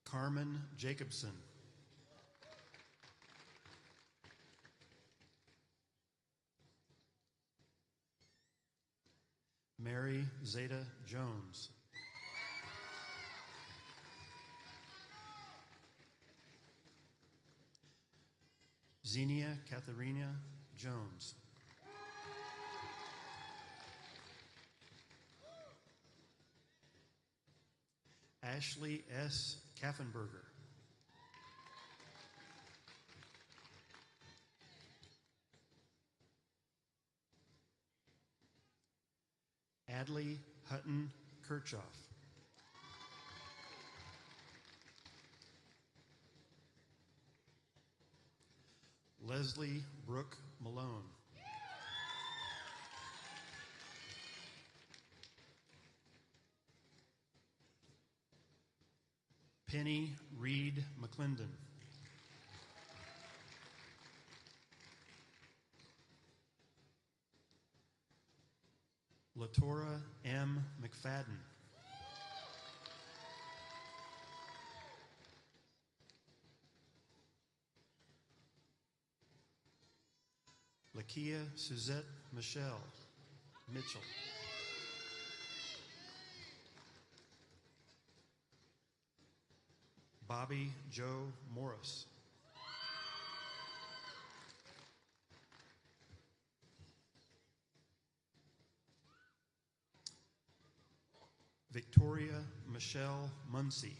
Carmen Jacobson. Mary Zeta Jones. Xenia Katharina Jones. Ashley S. Kaffenberger. Adley Hutton Kirchhoff. Leslie Brooke Malone. Penny Reed McClendon. Latora M. McFadden. Lakia Suzette Michelle Mitchell. Bobby Joe Morris. Victoria Michelle Muncie.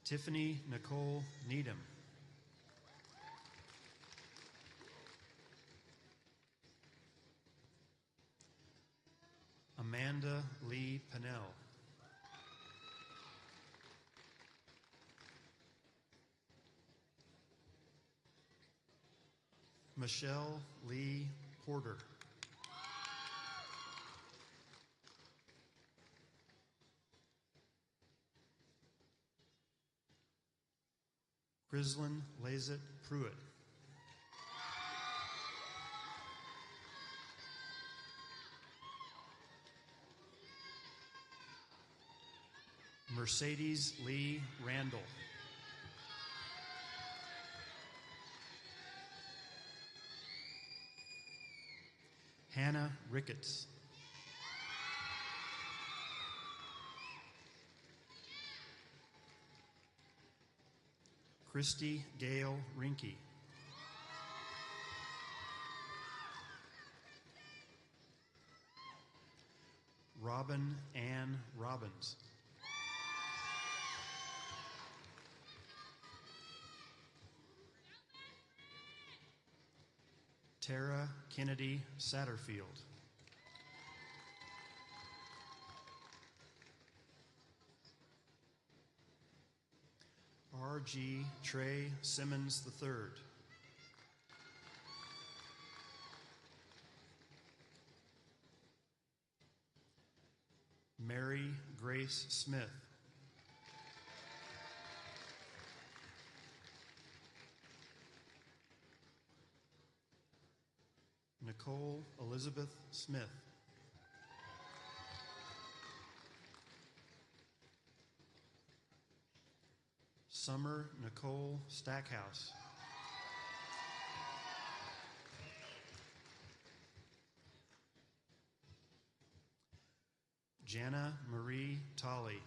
Tiffany Nicole Needham. Amanda Lee Pennell. Michelle Lee Porter. Crislin Lazet Pruitt. Mercedes Lee Randall. Hannah Ricketts. Christy Gale Rinke. Robin Robin Ann Robbins. Tara Kennedy Satterfield. R.G. Trey Simmons III. Mary Grace Smith. Nicole Elizabeth Smith. Summer Nicole Stackhouse. Jana Marie Tolley.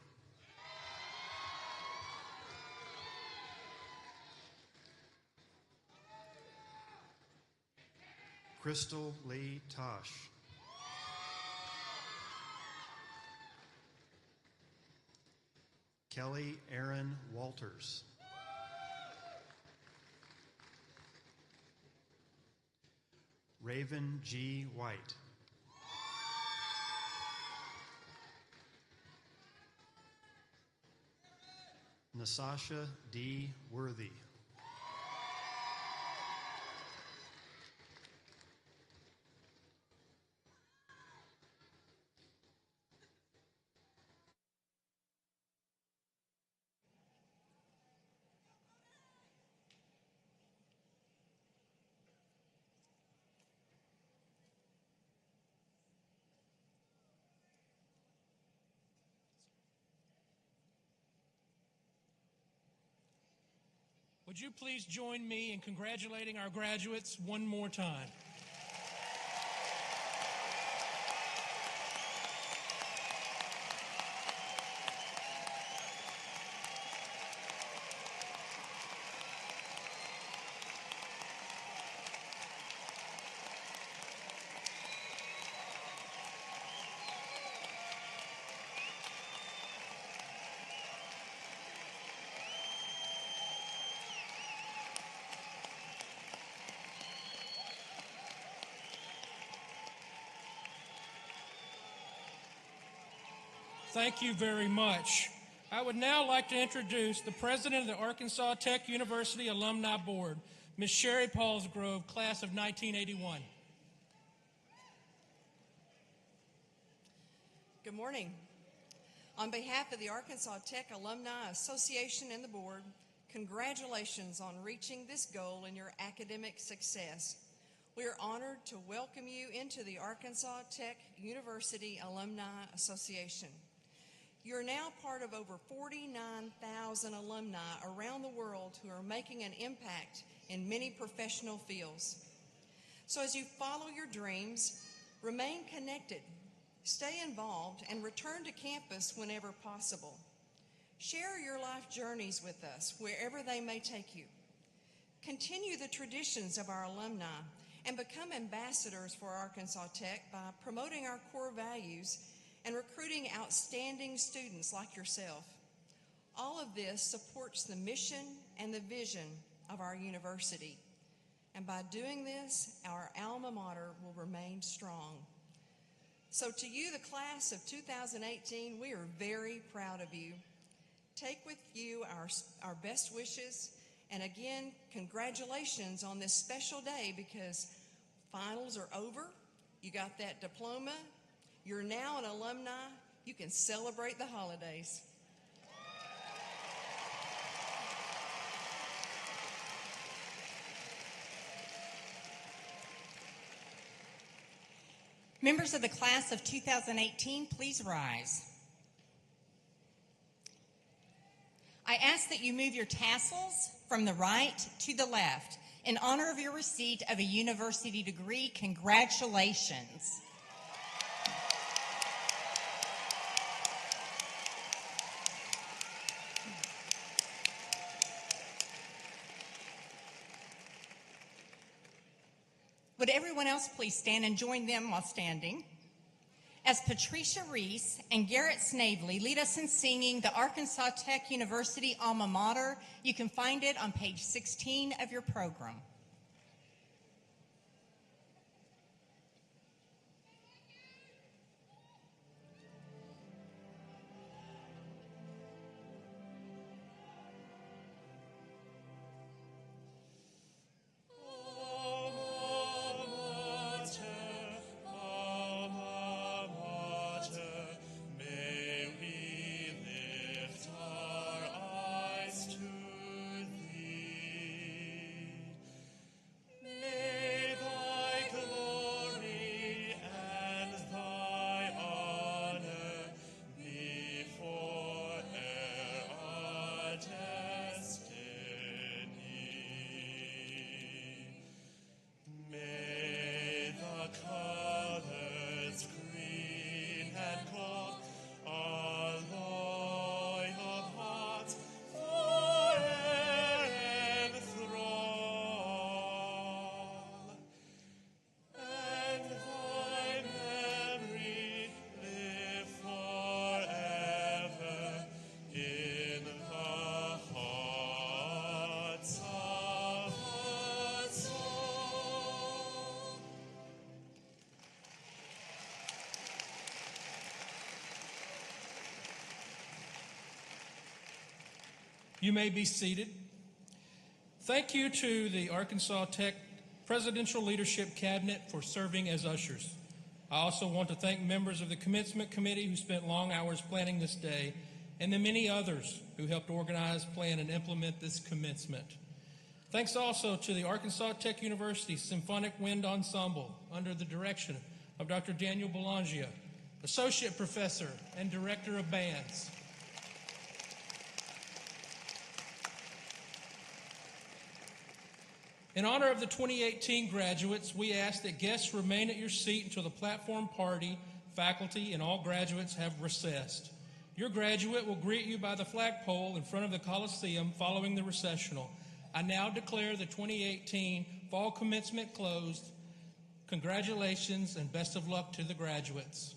Crystal Lee Tosh. Kelly Aaron Walters. Raven G. White. Nasasha D. Worthy. Would you please join me in congratulating our graduates one more time? Thank you very much. I would now like to introduce the president of the Arkansas Tech University Alumni Board, Ms. Sherry Paulsgrove, class of 1981. Good morning. On behalf of the Arkansas Tech Alumni Association and the board, congratulations on reaching this goal in your academic success. We are honored to welcome you into the Arkansas Tech University Alumni Association. You're now part of over 49,000 alumni around the world who are making an impact in many professional fields. So as you follow your dreams, remain connected, stay involved, and return to campus whenever possible. Share your life journeys with us wherever they may take you. Continue the traditions of our alumni and become ambassadors for Arkansas Tech by promoting our core values and recruiting outstanding students like yourself. All of this supports the mission and the vision of our university. And by doing this, our alma mater will remain strong. So to you, the class of 2018, we are very proud of you. Take with you our best wishes, and again, congratulations on this special day because finals are over, you got that diploma, you're now an alumni, you can celebrate the holidays. Members of the class of 2018, please rise. I ask that you move your tassels from the right to the left in honor of your receipt of a university degree. Congratulations. Would everyone else please stand and join them while standing? As Patricia Reese and Garrett Snavely lead us in singing the Arkansas Tech University alma mater, you can find it on page 16 of your program. You may be seated. Thank you to the Arkansas Tech Presidential Leadership Cabinet for serving as ushers. I also want to thank members of the Commencement Committee who spent long hours planning this day, and the many others who helped organize, plan, and implement this commencement. Thanks also to the Arkansas Tech University Symphonic Wind Ensemble under the direction of Dr. Daniel Belanger, Associate Professor and Director of Bands. In honor of the 2018 graduates, we ask that guests remain at your seat until the platform party, faculty, and all graduates have recessed. Your graduate will greet you by the flagpole in front of the Coliseum following the recessional. I now declare the 2018 fall commencement closed. Congratulations and best of luck to the graduates.